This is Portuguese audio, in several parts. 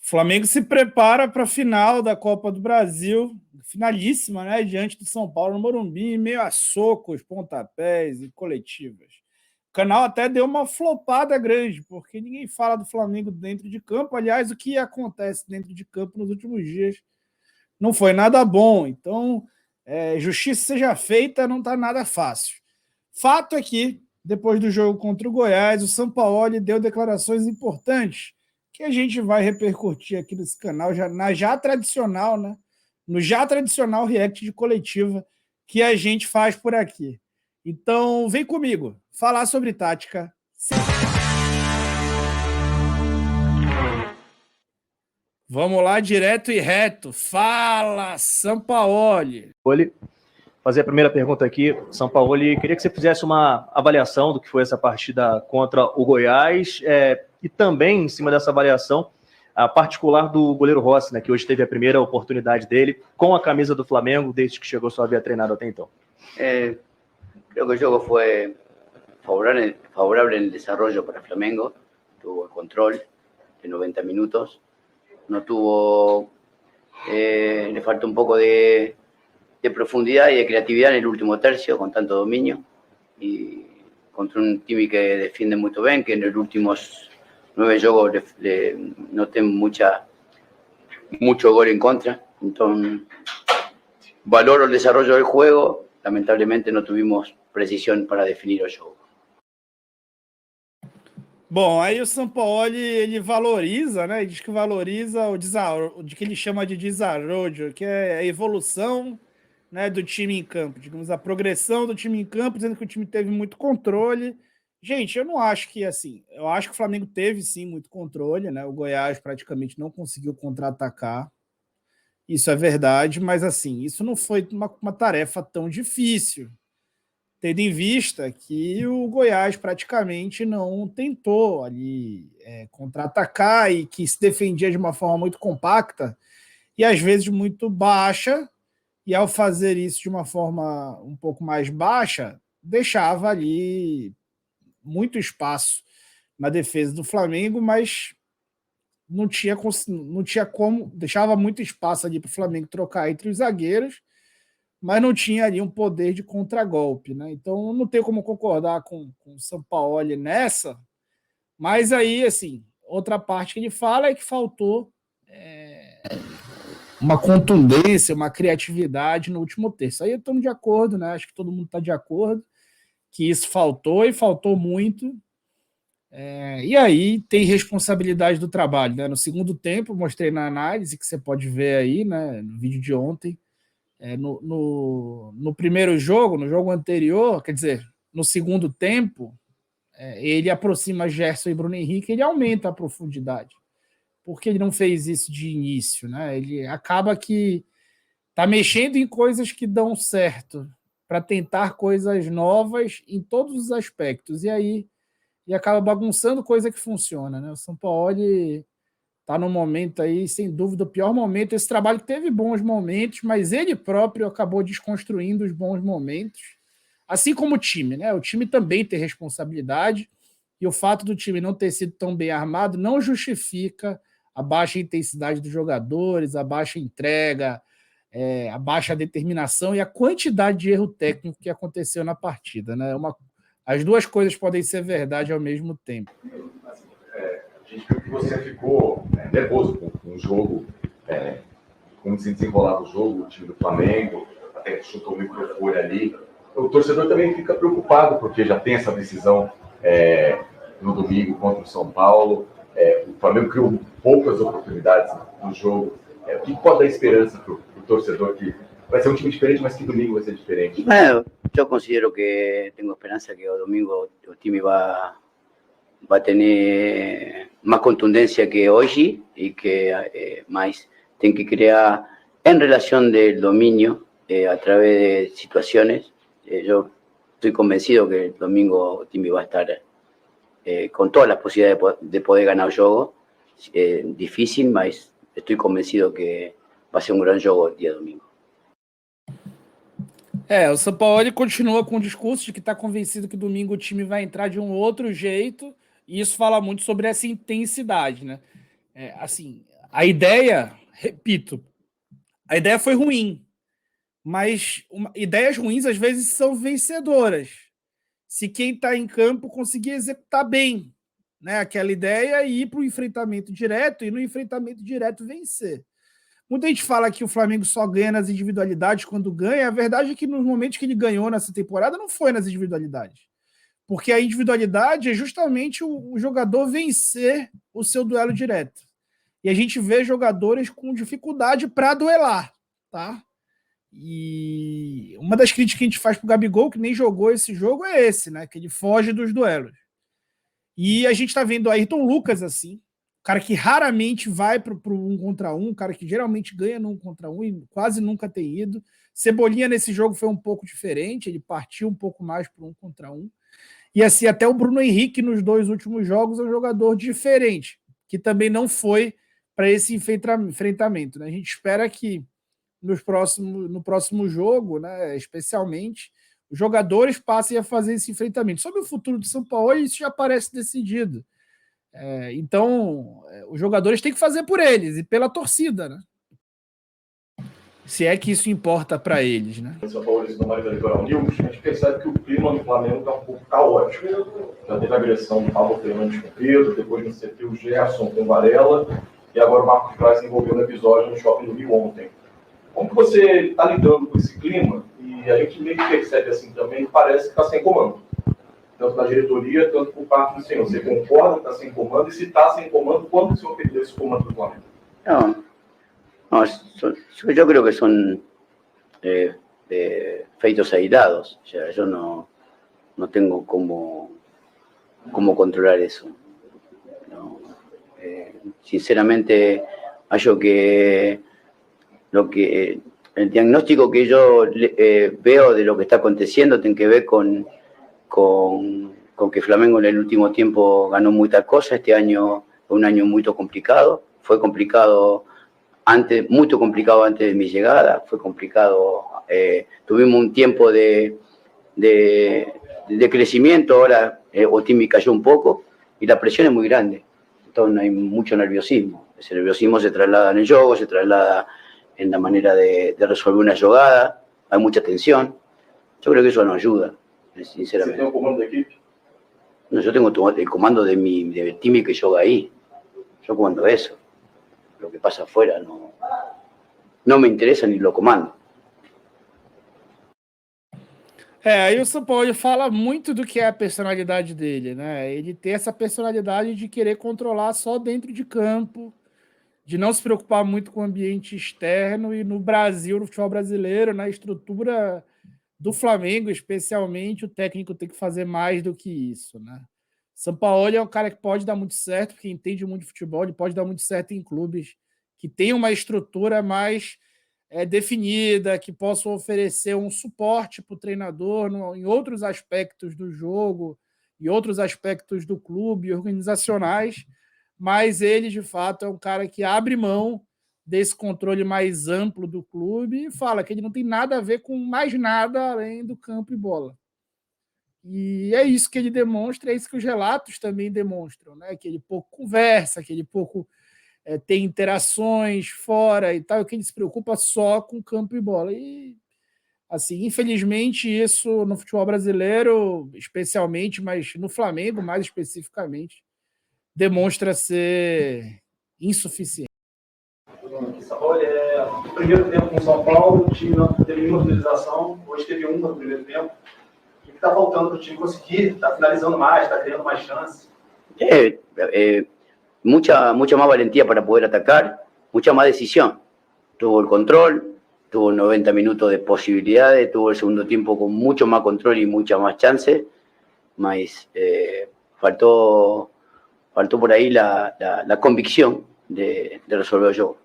O Flamengo se prepara para a final da Copa do Brasil, finalíssima, né? Diante do São Paulo no Morumbi, meio a socos, pontapés e coletivas. O canal até deu uma flopada grande, porque ninguém fala do Flamengo dentro de campo. Aliás, o que acontece dentro de campo nos últimos dias não foi nada bom. Então, justiça seja feita, não está nada fácil. Fato é que, depois do jogo contra o Goiás, o Sampaoli deu declarações importantes que a gente vai repercutir aqui nesse canal, já tradicional, né? No já tradicional react de coletiva que a gente faz por aqui. Então, vem comigo, falar sobre tática. Vamos lá, direto e reto. Fala, Sampaoli. Fazer a primeira pergunta aqui, Sampaoli, queria que você fizesse uma avaliação do que foi essa partida contra o Goiás e também, em cima dessa avaliação, a particular do goleiro Rossi, né, que hoje teve a primeira oportunidade dele com a camisa do Flamengo, desde que chegou, só havia treinado até então. Creo que el juego fue favorable en el desarrollo para Flamengo, tuvo el control de 90 minutos, no tuvo, le faltó un poco de profundidad y de creatividad en el último tercio con tanto dominio y contra un time que defiende muy bien, que en los últimos 9 juegos le noté mucho gol en contra. Entonces valoro el desarrollo del juego, lamentablemente no tuvimos precisión para definir el juego. Bom, aí o Sampaoli, ele valoriza, né? Diz que valoriza o que ele chama de desarrollo, que é a evolução, né, do time em campo, digamos, a progressão do time em campo, dizendo que o time teve muito controle. Gente, eu não acho que, assim, eu acho que o Flamengo teve, sim, muito controle, né? O Goiás praticamente não conseguiu contra-atacar. Isso é verdade, mas, assim, isso não foi uma tarefa tão difícil, tendo em vista que o Goiás praticamente não tentou ali contra-atacar e que se defendia de uma forma muito compacta e, às vezes, muito baixa, e ao fazer isso de uma forma um pouco mais baixa, deixava ali muito espaço na defesa do Flamengo, mas não tinha como, deixava muito espaço ali para o Flamengo trocar entre os zagueiros, mas não tinha ali um poder de contragolpe, né? Então não tenho como concordar com o Sampaoli nessa, mas aí, assim, outra parte que ele fala é que faltou uma contundência, uma criatividade no último terço. Aí estamos de acordo, né? Acho que todo mundo está de acordo que isso faltou e faltou muito. E aí tem responsabilidade do trabalho, né? No segundo tempo, mostrei na análise que você pode ver aí, né, no vídeo de ontem, no primeiro jogo, no jogo anterior, quer dizer, no segundo tempo, ele aproxima Gerson e Bruno Henrique, ele aumenta a profundidade. Porque ele não fez isso de início, né? Ele acaba que está mexendo em coisas que dão certo para tentar coisas novas em todos os aspectos. E aí ele acaba bagunçando coisa que funciona, né? O Sampaoli está num momento aí, sem dúvida, o pior momento. Esse trabalho teve bons momentos, mas ele próprio acabou desconstruindo os bons momentos, assim como o time, né? O time também tem responsabilidade, e o fato do time não ter sido tão bem armado não justifica a baixa intensidade dos jogadores, a baixa entrega, a baixa determinação e a quantidade de erro técnico que aconteceu na partida, né? As duas coisas podem ser verdade ao mesmo tempo. A gente viu que você ficou nervoso com o jogo, como se desenrolava o jogo, o time do Flamengo, até chutou o microfone ali. O torcedor também fica preocupado, porque já tem essa decisão no domingo contra o São Paulo. O Flamengo criou poucas oportunidades no jogo. O que pode dar esperança para o torcedor que vai ser um time diferente, mas que domingo vai ser diferente? Bueno, yo considero que tengo esperanza que el domingo el time va a tener más contundencia que hoy y que más tiene que crear en relación del dominio a través de situaciones. Yo estoy convencido que el domingo el time va a estar con todas las posibilidades de poder ganar el juego. Difícil, mas estoy convencido que va a ser un gran juego el día domingo. O Sampaoli continua com o discurso de que está convencido que domingo o time vai entrar de um outro jeito, e isso fala muito sobre essa intensidade, né? Assim, A ideia, repito, a ideia foi ruim, mas ideias ruins às vezes são vencedoras. Se quem está em campo conseguir executar bem, né, aquela ideia e ir para o enfrentamento direto e no enfrentamento direto vencer. Muita gente fala que o Flamengo só ganha nas individualidades quando ganha. A verdade é que nos momentos que ele ganhou nessa temporada não foi nas individualidades. Porque a individualidade é justamente o jogador vencer o seu duelo direto. E a gente vê jogadores com dificuldade para duelar, tá? E uma das críticas que a gente faz pro Gabigol, que nem jogou esse jogo, é esse, né? Que ele foge dos duelos. E a gente tá vendo o Ayrton Lucas assim, cara que raramente vai pro 1 contra 1, cara que geralmente ganha no 1 contra 1 e quase nunca tem ido. Cebolinha nesse jogo foi um pouco diferente, ele partiu um pouco mais pro 1 contra 1. E assim, até o Bruno Henrique nos 2 últimos jogos é um jogador diferente, que também não foi para esse enfrentamento, né? A gente espera que no próximo jogo, né, especialmente, os jogadores passem a fazer esse enfrentamento. Sobre o futuro do São Paulo, isso já parece decidido. Então, os jogadores têm que fazer por eles e pela torcida, né? Se é que isso importa para eles, né? São Paulo do Mário Litoral News, a gente percebe que o clima no Flamengo está um pouco caótico. Já teve a agressão do Pablo Fernandes com o Pedro, depois no CT o Gerson com o Varela, e agora o Marcos Braz se envolveu no episódio no Shopping do Rio ontem. Como que você está lidando com esse clima? E a gente meio que percebe assim também, parece que está sem comando. Tanto na diretoria, tanto por parte do senhor. Você concorda que está sem comando? E se está sem comando, quando o senhor perdeu esse comando do Flamengo? Yo creo que son feitos aislados. O sea, yo no tengo cómo controlar eso. No, sinceramente, hallo que el diagnóstico que yo veo de lo que está aconteciendo tiene que ver con que Flamengo en el último tiempo ganó muchas cosas. Este año fue un año muy complicado. Fue complicado antes, muy complicado antes de mi llegada. Fue complicado. Tuvimos un tiempo de crecimiento. Ahora Otimi cayó un poco y la presión es muy grande. Entonces hay mucho nerviosismo. Ese nerviosismo se traslada en el juego, se traslada en la manera de resolver una jugada. Hay mucha tensión. Yo creo que eso no ayuda, sinceramente. ¿Você tem o comando da equipe? No, yo tengo el comando del team que juega ahí. Yo comando eso. Lo que pasa afuera no me interesa ni lo comando. Aí o São Paulo fala muito do que é a personalidade dele, né? Ele tem essa personalidade de querer controlar só dentro de campo, de não se preocupar muito com o ambiente externo, e no Brasil, no futebol brasileiro, na estrutura do Flamengo, especialmente, o técnico tem que fazer mais do que isso, né? São Paulo é um cara que pode dar muito certo, porque entende muito de futebol, ele pode dar muito certo em clubes que tem uma estrutura mais definida, que possam oferecer um suporte para o treinador em outros aspectos do jogo, em outros aspectos do clube, organizacionais, mas ele, de fato, é um cara que abre mão desse controle mais amplo do clube e fala que ele não tem nada a ver com mais nada além do campo e bola. E é isso que ele demonstra, é isso que os relatos também demonstram, né? Que ele pouco conversa, que ele pouco tem interações fora e tal, que ele se preocupa só com campo e bola. E, assim, infelizmente, isso no futebol brasileiro, especialmente, mas no Flamengo, mais especificamente, demonstra ser insuficiente. No primeiro tempo com o São Paulo, o time não teve nenhuma finalização, hoje teve uma no primeiro tempo. O que está faltando para o time conseguir? Está finalizando mais, está criando mais chances? Mucha más valentía para poder atacar, mucha más decisión. Tuvo el control, tuvo 90 minutos de posibilidades, tuvo el segundo tiempo con mucho más control y muchas más chances, mas faltó por ahí la convicción de resolver el juego.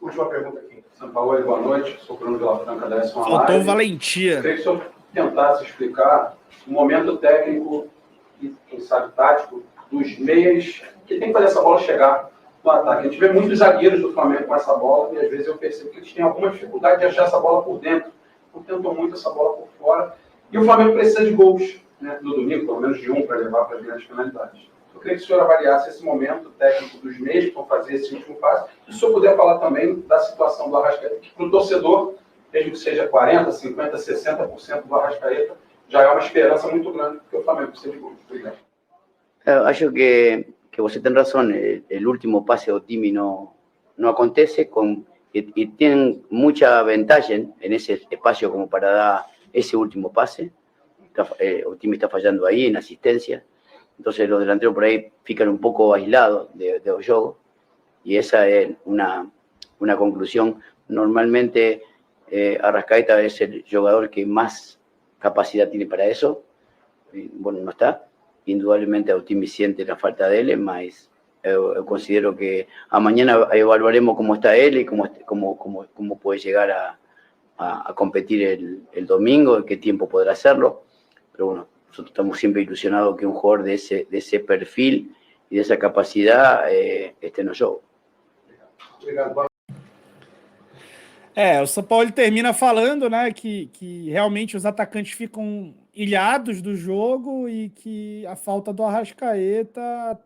Última pergunta aqui. São Paulo, boa noite. Sou Bruno Vila Franca da S1 Faltou Live. valentia. Queria que o senhor tentasse explicar o momento técnico e, quem sabe, tático dos meias que tem que fazer essa bola chegar no ataque. A gente vê muitos zagueiros do Flamengo com essa bola e às vezes eu percebo que eles têm alguma dificuldade de achar essa bola por dentro. Então tentam muito essa bola por fora. E o Flamengo precisa de gols, né, no domingo, pelo menos de um, para levar para as grandes finalidades. Eu queria que o senhor avaliasse esse momento técnico dos meios para fazer esse último passo. E se o senhor puder falar também da situação do Arrascaeta, que para o torcedor, mesmo que seja 40%, 50%, 60% do Arrascaeta, já é uma esperança muito grande, porque o Flamengo precisa de gols. Obrigado. Acho que você tem razón, el último pase de Otimi no acontece y tienen mucha ventaja en ese espacio como para dar ese último pase. Otimi está fallando ahí en asistencia, entonces los delanteros por ahí fican un poco aislados de juego y esa es una conclusión. Normalmente Arrascaeta es el jugador que más capacidad tiene para eso. Bueno, no está. Indudablemente Otimi siente la falta de él, mas yo considero que mañana evaluaremos cómo está él y cómo puede llegar a competir el domingo, en qué tiempo podrá hacerlo. Pero bueno, nosotros estamos siempre ilusionados que un jugador de ese perfil y de esa capacidad esté no jogo. O São Paulo termina falando, né, que realmente os atacantes ficam ilhados do jogo e que a falta do Arrascaeta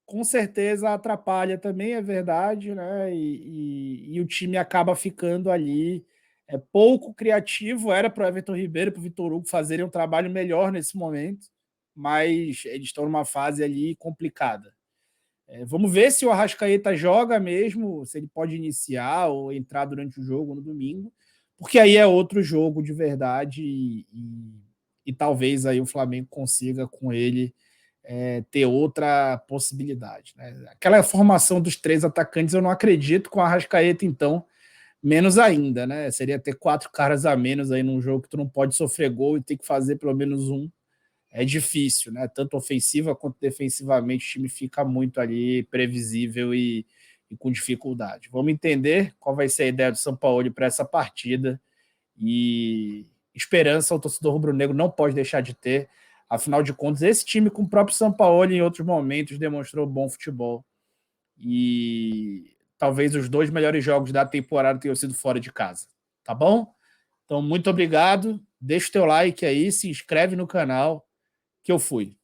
com certeza atrapalha também, é verdade, né, e o time acaba ficando ali pouco criativo. Era para o Everton Ribeiro e para o Vitor Hugo fazerem um trabalho melhor nesse momento, mas eles estão numa fase ali complicada. Vamos ver se o Arrascaeta joga mesmo, se ele pode iniciar ou entrar durante o jogo no domingo, porque aí é outro jogo de verdade e talvez aí o Flamengo consiga com ele ter outra possibilidade, né? Aquela formação dos 3 atacantes eu não acredito, com o Arrascaeta então menos ainda, né? Seria ter 4 caras a menos aí num jogo que tu não pode sofrer gol e ter que fazer pelo menos um. É difícil, né? Tanto ofensiva quanto defensivamente, o time fica muito ali previsível e com dificuldade. Vamos entender qual vai ser a ideia do Sampaoli para essa partida. E esperança o torcedor rubro-negro não pode deixar de ter. Afinal de contas, esse time com o próprio Sampaoli em outros momentos demonstrou bom futebol. E talvez os 2 melhores jogos da temporada tenham sido fora de casa. Tá bom? Então, muito obrigado. Deixa o teu like aí, se inscreve no canal, que eu fui.